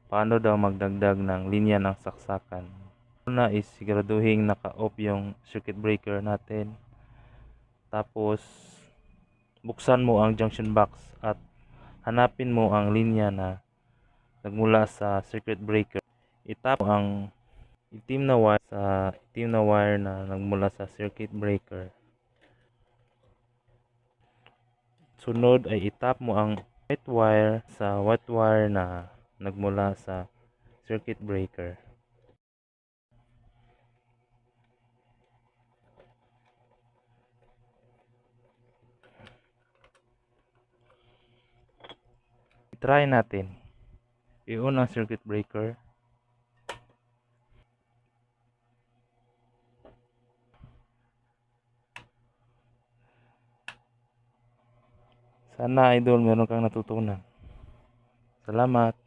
paano daw magdagdag ng linya ng saksakan. Una is siguraduhin naka-off yung circuit breaker natin. Tapos buksan mo ang junction box at hanapin mo ang linya na nagmula sa circuit breaker. Itap mo ang itim na wire na nagmula sa circuit breaker. Sunod ay itap mo ang white wire sa white wire na nagmula sa circuit breaker. I-try natin. I-on ang circuit breaker. Sana idol meron kang natutunan. Salamat.